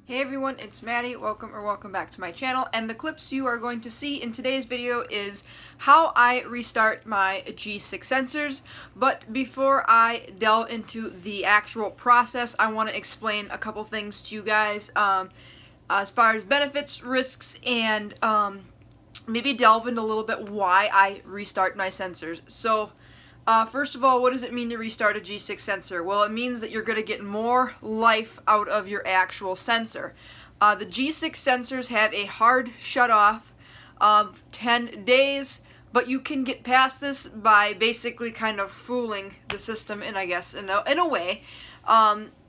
Hey everyone, it's Maddie. Welcome back to my channel, and the clips you are going to see in today's video is how I restart my G6 sensors. But before I delve into the actual process, I want to explain a couple things to you guys as far as benefits, risks, and maybe delve into a little bit why I restart my sensors. So first of all, what does it mean to restart a G6 sensor? Well, it means that you're going to get more life out of your actual sensor. The G6 sensors have a hard shut-off of 10 days, but you can get past this by basically kind of fooling the system, and I guess in a way.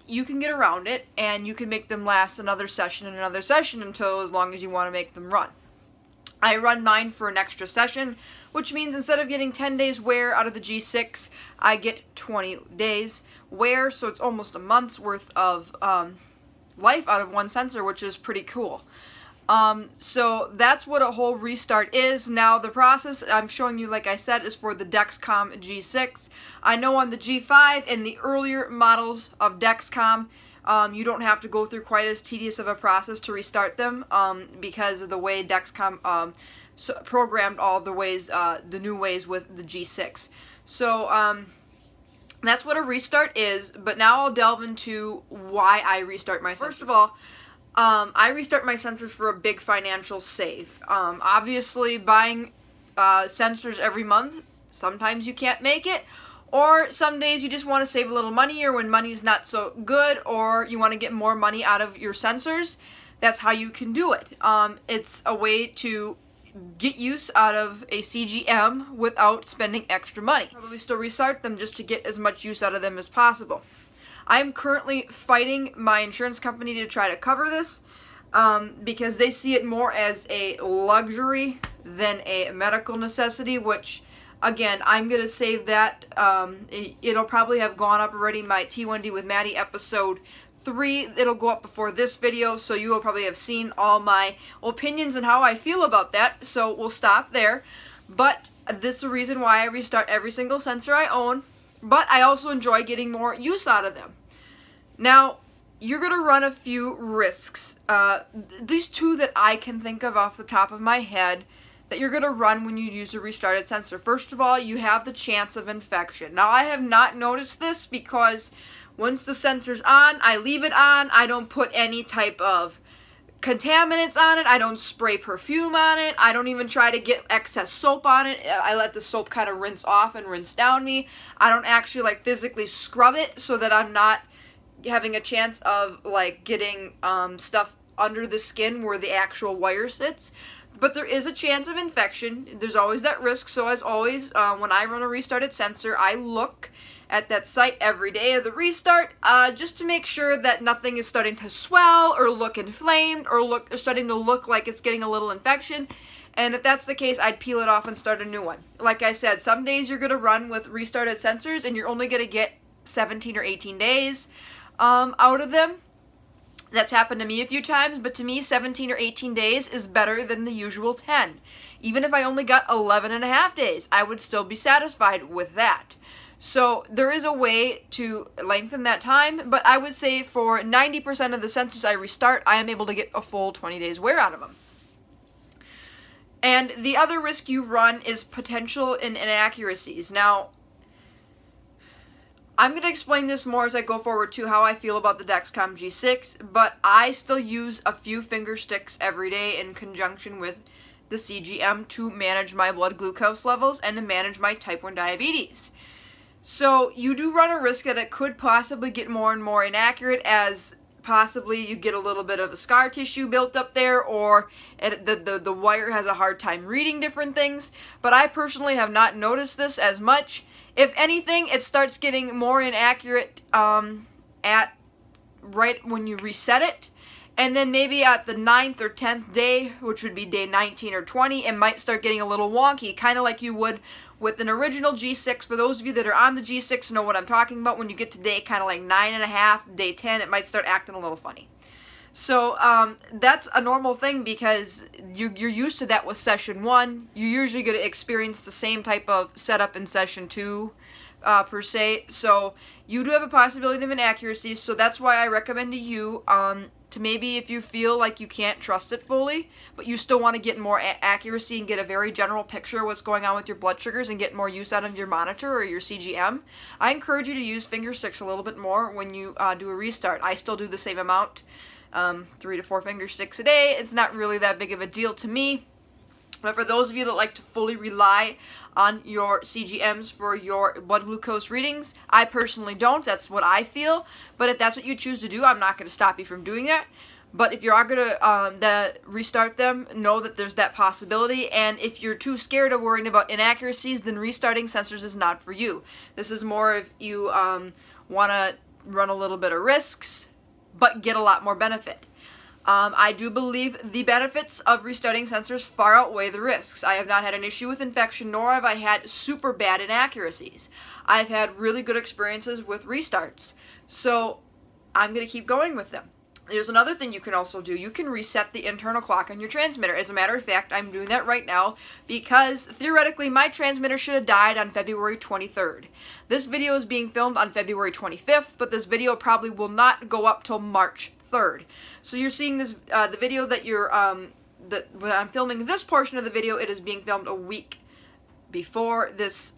You can get around it, and you can make them last another session and another session until as long as you want to make them run. I run mine for an extra session, which means instead of getting 10 days wear out of the G6, I get 20 days wear, so it's almost a month's worth of life out of one sensor, which is pretty cool. So that's what a whole restart is. Now the process I'm showing you, like I said, is for the Dexcom G6. I know on the G5 and the earlier models of Dexcom, you don't have to go through quite as tedious of a process to restart them because of the way Dexcom programmed all the ways, the new ways with the G6. So that's what a restart is, but now I'll delve into why I restart my sensors. First of all, I restart my sensors for a big financial save. Obviously, buying sensors every month, sometimes you can't make it. Or some days you just want to save a little money, or when money's not so good, or you want to get more money out of your sensors. That's how you can do it. It's a way to get use out of a CGM without spending extra money. Probably still restart them just to get as much use out of them as possible. I am currently fighting my insurance company to try to cover this because they see it more as a luxury than a medical necessity, which again, I'm going to save that. It'll probably have gone up already, my T1D with Maddie episode 3. It'll go up before this video, so you will probably have seen all my opinions and how I feel about that, so we'll stop there. But this is the reason why I restart every single sensor I own, but I also enjoy getting more use out of them. Now, you're going to run a few risks. These two that I can think of off the top of my head that you're going to run when you use a restarted sensor. First of all, you have the chance of infection. Now, I have not noticed this because once the sensor's on, I leave it on. I don't put any type of contaminants on it. I don't spray perfume on it. I don't even try to get excess soap on it. I let the soap kind of rinse off and rinse down me. I don't actually like physically scrub it so that I'm not having a chance of like getting stuff under the skin where the actual wire sits. But there is a chance of infection. There's always that risk. So as always, when I run a restarted sensor, I look at that site every day of the restart just to make sure that nothing is starting to swell or look inflamed or starting to look like it's getting a little infection. And if that's the case, I'd peel it off and start a new one. Like I said, some days you're going to run with restarted sensors and you're only going to get 17 or 18 days out of them. That's happened to me a few times, but to me 17 or 18 days is better than the usual 10. Even if I only got 11 and a half days, I would still be satisfied with that. So there is a way to lengthen that time, but I would say for 90% of the sensors I restart, I am able to get a full 20 days wear out of them. And the other risk you run is potential inaccuracies. Now, I'm going to explain this more as I go forward to how I feel about the Dexcom G6, but I still use a few finger sticks every day in conjunction with the CGM to manage my blood glucose levels and to manage my type 1 diabetes. So you do run a risk that it could possibly get more and more inaccurate as possibly you get a little bit of a scar tissue built up there, or the wire has a hard time reading different things, but I personally have not noticed this as much. If anything, it starts getting more inaccurate at right when you reset it, and then maybe at the 9th or 10th day, which would be day 19 or 20, it might start getting a little wonky, kind of like you would with an original G6. For those of you that are on the G6 know what I'm talking about. When you get to day kind of like 9.5, day 10, it might start acting a little funny. So that's a normal thing because you're used to that with session 1. You're usually going to experience the same type of setup in session 2 per se. So you do have a possibility of inaccuracies. So that's why I recommend to you to maybe if you feel like you can't trust it fully, but you still want to get more accuracy and get a very general picture of what's going on with your blood sugars and get more use out of your monitor or your CGM, I encourage you to use finger sticks a little bit more when you do a restart. I still do the same amount, 3 to 4 finger sticks a day. It's not really that big of a deal to me. But for those of you that like to fully rely on your CGMs for your blood glucose readings, I personally don't. That's what I feel. But if that's what you choose to do, I'm not going to stop you from doing that. But if you are going to restart them, know that there's that possibility. And if you're too scared of worrying about inaccuracies, then restarting sensors is not for you. This is more if you want to run a little bit of risks, but get a lot more benefit. I do believe the benefits of restarting sensors far outweigh the risks. I have not had an issue with infection, nor have I had super bad inaccuracies. I've had really good experiences with restarts, so I'm going to keep going with them. There's another thing you can also do. You can reset the internal clock on your transmitter. As a matter of fact, I'm doing that right now because theoretically my transmitter should have died on February 23rd. This video is being filmed on February 25th, but this video probably will not go up till March 3rd. So you're seeing this, the video that you're, when I'm filming this portion of the video, it is being filmed a week before this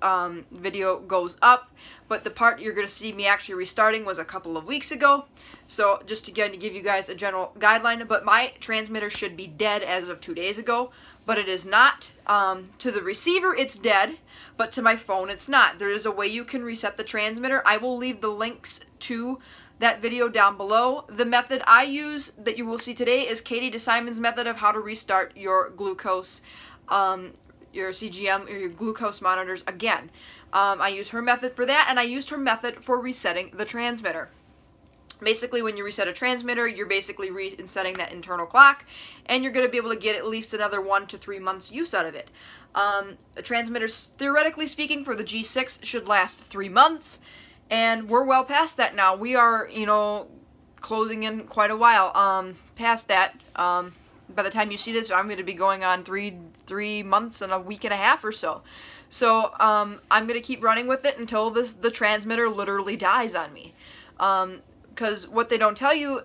video goes up, but the part you're going to see me actually restarting was a couple of weeks ago. So just again to give you guys a general guideline, but my transmitter should be dead as of 2 days ago, but it is not. To the receiver it's dead, but to my phone it's not. There is a way you can reset the transmitter. I will leave the links to that video down below. The method I use that you will see today is Katie DiSimone's method of how to restart your glucose, your CGM or your glucose monitors again. I use her method for that, and I used her method for resetting the transmitter. Basically, when you reset a transmitter, you're basically resetting that internal clock, and you're going to be able to get at least another 1 to 3 months use out of it. A transmitter, theoretically speaking, for the G6 should last 3 months. And we're well past that now. We are, you know, closing in quite a while past that. By the time you see this, I'm going to be going on three months and a week and a half or so. So I'm going to keep running with it until the transmitter literally dies on me. Because what they don't tell you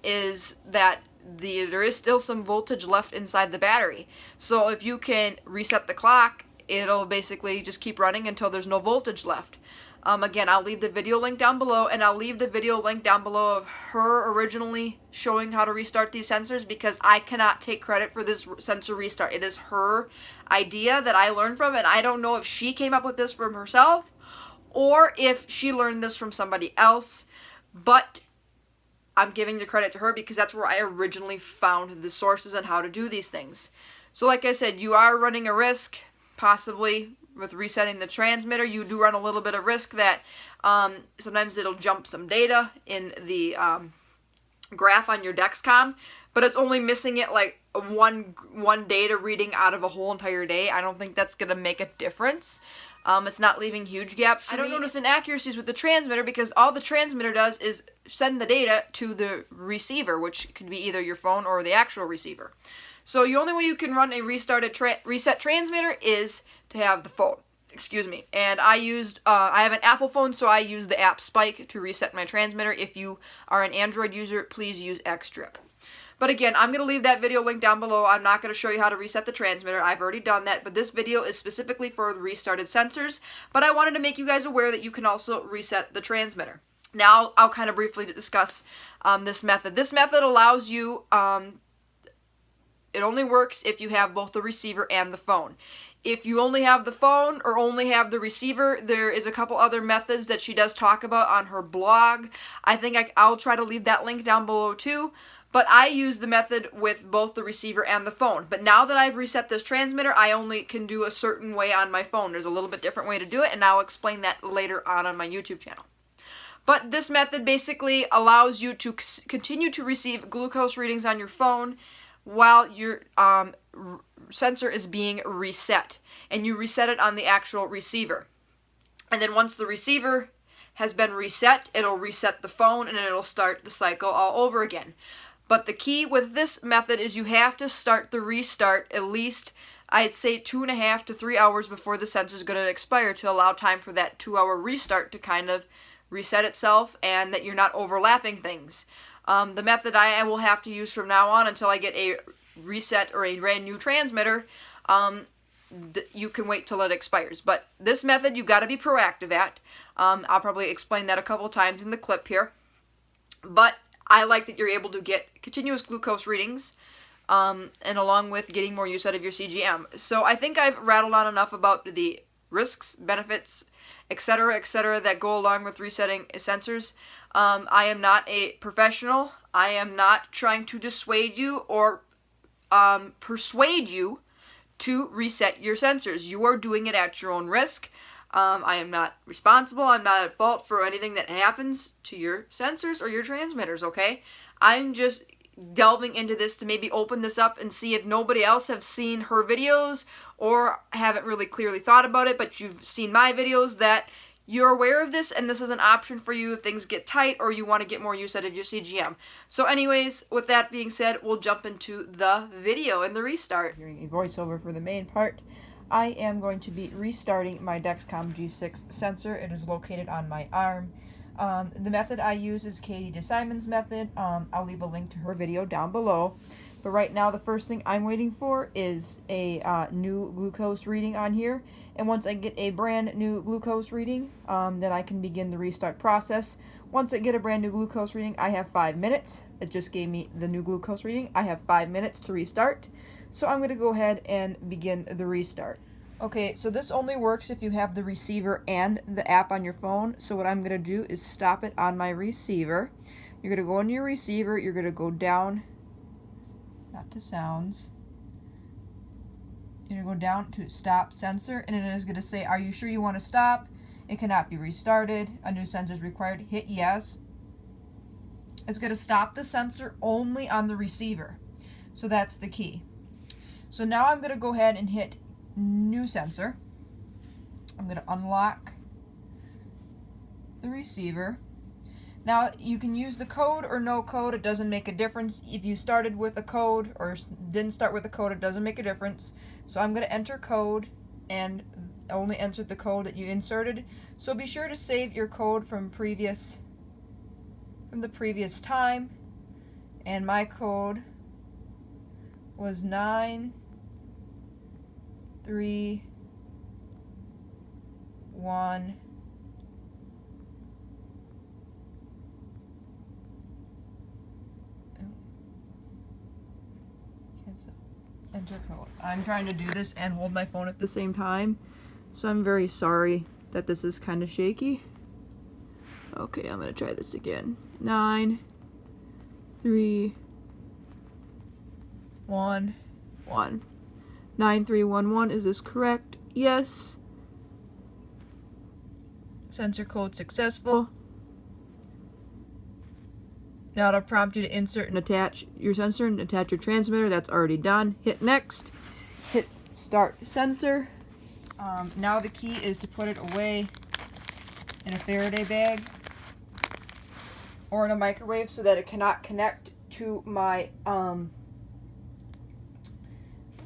is that there is still some voltage left inside the battery. So if you can reset the clock, it'll basically just keep running until there's no voltage left. Again, I'll leave the video link down below, and I'll leave the video link down below of her originally showing how to restart these sensors, because I cannot take credit for this sensor restart. It is her idea that I learned from, and I don't know if she came up with this from herself or if she learned this from somebody else, but I'm giving the credit to her because that's where I originally found the sources on how to do these things. So like I said, you are running a risk, possibly, with resetting the transmitter. You do run a little bit of risk that sometimes it'll jump some data in the graph on your Dexcom, but it's only missing it like one data reading out of a whole entire day. I don't think that's going to make a difference. It's not leaving huge gaps. I don't notice inaccuracies with the transmitter because all the transmitter does is send the data to the receiver, which could be either your phone or the actual receiver. So the only way you can run a reset transmitter is to have the phone. Excuse me. And I have an Apple phone, so I use the app Spike to reset my transmitter. If you are an Android user, please use XDRIP. But again, I'm going to leave that video link down below. I'm not going to show you how to reset the transmitter. I've already done that, but this video is specifically for the restarted sensors. But I wanted to make you guys aware that you can also reset the transmitter. Now, I'll kind of briefly discuss this method. This method allows you... it only works if you have both the receiver and the phone. If you only have the phone or only have the receiver, there is a couple other methods that she does talk about on her blog. I think I'll try to leave that link down below too. But I use the method with both the receiver and the phone. But now that I've reset this transmitter, I only can do a certain way on my phone. There's a little bit different way to do it, and I'll explain that later on my YouTube channel. But this method basically allows you to continue to receive glucose readings on your phone while your sensor is being reset, and you reset it on the actual receiver. And then once the receiver has been reset, it'll reset the phone and it'll start the cycle all over again. But the key with this method is you have to start the restart at least, I'd say, 2.5 to 3 hours before the sensor is going to expire to allow time for that 2-hour restart to kind of reset itself and that you're not overlapping things. The method I will have to use from now on until I get a reset or a brand new transmitter, you can wait till it expires. But this method you got to be proactive at. I'll probably explain that a couple times in the clip here. But I like that you're able to get continuous glucose readings, and along with getting more use out of your CGM. So I think I've rattled on enough about the risks, benefits, etc., that go along with resetting sensors. I am not a professional. I am not trying to dissuade you or persuade you to reset your sensors. You are doing it at your own risk. I am not responsible. I'm not at fault for anything that happens to your sensors or your transmitters, okay? I'm just delving into this to maybe open this up and see if nobody else have seen her videos or haven't really clearly thought about it, but you've seen my videos, that you're aware of this and this is an option for you if things get tight or you want to get more use out of your CGM. So anyways, with that being said, we'll jump into the video and the restart. Hearing a voiceover for the main part. I am going to be restarting my Dexcom G6 sensor. It is located on my arm. The method I use is Katie DiSimone's method. I'll leave a link to her video down below. But right now, the first thing I'm waiting for is a new glucose reading on here. And once I get a brand new glucose reading, then I can begin the restart process. Once I get a brand new glucose reading, I have 5 minutes. It just gave me the new glucose reading. I have 5 minutes to restart. So I'm going to go ahead and begin the restart. Okay, so this only works if you have the receiver and the app on your phone. So what I'm going to do is stop it on my receiver. You're going to go into your receiver. You're going to go down, not to sounds. You're going to go down to stop sensor, and it is going to say, are you sure you want to stop? It cannot be restarted. A new sensor is required. Hit yes. It's going to stop the sensor only on the receiver. So that's the key. So now I'm going to go ahead and hit new sensor. I'm going to unlock the receiver. Now you can use the code or no code. It doesn't make a difference. If you started with a code or didn't start with a code, it doesn't make a difference. So I'm going to enter code and only enter the code that you inserted. So be sure to save your code from the previous time. And my code was 931. Enter code. I'm trying to do this and hold my phone at the same time, so I'm very sorry that this is kind of shaky. Okay, I'm gonna try this again. 9 3 1 1 9311. Is this correct? Yes. Sensor code successful. Now it'll prompt you to insert and attach your sensor and attach your transmitter. That's already done. Hit next. Hit start sensor. Now the key is to put it away in a Faraday bag or in a microwave so that it cannot connect to my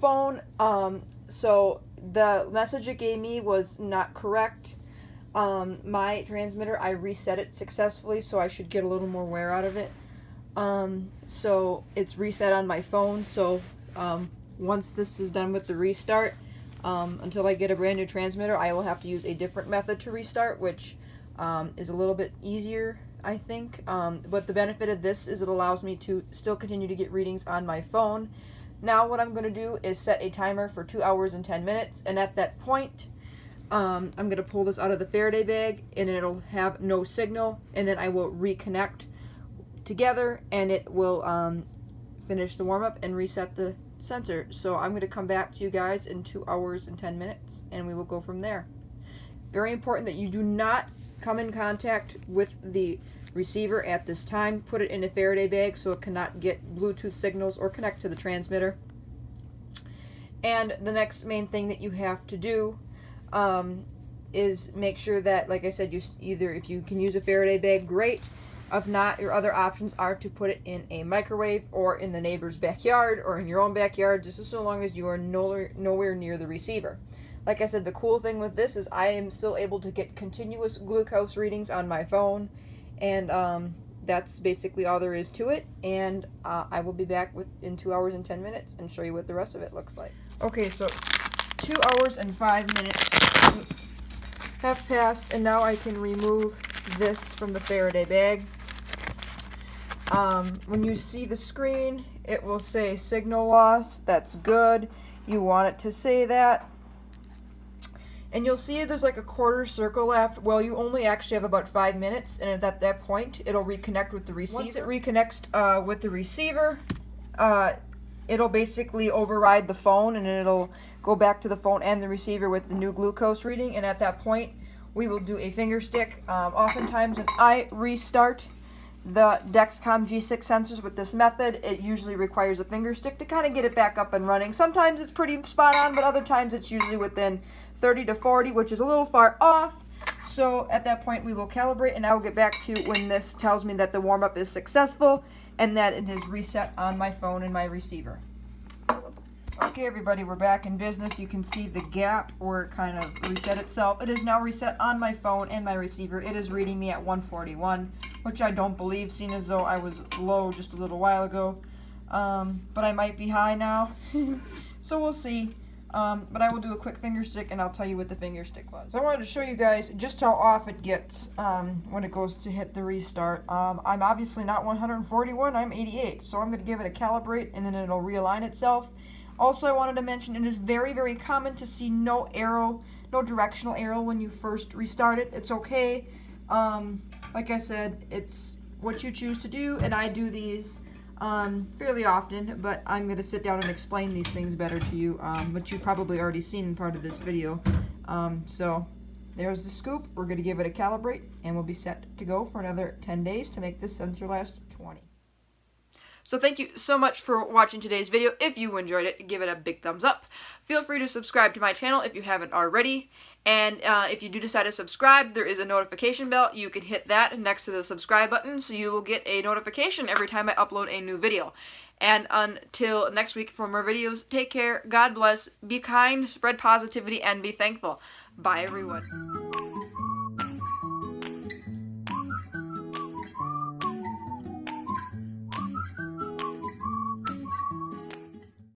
phone. So the message it gave me was not correct. My transmitter, I reset it successfully, so I should get a little more wear out of it. So it's reset on my phone. So once this is done with the restart, until I get a brand new transmitter, I will have to use a different method to restart, which is a little bit easier, I think. But the benefit of this is it allows me to still continue to get readings on my phone. Now what I'm going to do is set a timer for 2 hours and 10 minutes, and at that point, I'm going to pull this out of the Faraday bag, and it'll have no signal, and then I will reconnect together, and it will finish the warm-up and reset the sensor. So I'm going to come back to you guys in 2 hours and 10 minutes, and we will go from there. Very important that you do not come in contact with the receiver at this time. Put it in a Faraday bag so it cannot get Bluetooth signals or connect to the transmitter. And the next main thing that you have to do is make sure that, like I said, you either, if you can use a Faraday bag, great. If not, your other options are to put it in a microwave or in the neighbor's backyard or in your own backyard, just so long as you are nowhere near the receiver. Like I said, the cool thing with this is I am still able to get continuous glucose readings on my phone, and that's basically all there is to it, and I will be back in 2 hours and 10 minutes and show you what the rest of it looks like. Okay, so 2 hours and 5 minutes have passed, and now I can remove this from the Faraday bag. When you see the screen, it will say signal loss. That's good. You want it to say that. And you'll see there's like a quarter circle after. Well, you only actually have about 5 minutes, and at that point, it'll reconnect with the receiver. Once it reconnects with the receiver, it'll basically override the phone, and it'll go back to the phone and the receiver with the new glucose reading. And at that point, we will do a finger stick. Oftentimes, when I restart the Dexcom G6 sensors with this method, it usually requires a finger stick to kind of get it back up and running. Sometimes it's pretty spot on, but other times it's usually within 30 to 40, which is a little far off. So at that point we will calibrate, and I will get back to when this tells me that the warm-up is successful and that it is reset on my phone and my receiver. Okay, everybody, we're back in business. You can see the gap where it kind of reset itself. It is now reset on my phone and my receiver. It is reading me at 141, which I don't believe, seeing as though I was low just a little while ago. But I might be high now. So we'll see. But I will do a quick finger stick, and I'll tell you what the finger stick was. So I wanted to show you guys just how off it gets when it goes to hit the restart. I'm obviously not 141, I'm 88. So I'm going to give it a calibrate, and then it'll realign itself. Also, I wanted to mention it is very, very common to see no arrow, no directional arrow when you first restart it. It's okay. Like I said, it's what you choose to do, and I do these fairly often, but I'm going to sit down and explain these things better to you, but you've probably already seen in part of this video. So there's the scoop. We're going to give it a calibrate, and we'll be set to go for another 10 days to make this sensor last 20. So thank you so much for watching today's video. If you enjoyed it, give it a big thumbs up. Feel free to subscribe to my channel if you haven't already. And if you do decide to subscribe, there is a notification bell. You can hit that next to the subscribe button, so you will get a notification every time I upload a new video. And until next week for more videos, take care, God bless, be kind, spread positivity, and be thankful. Bye, everyone.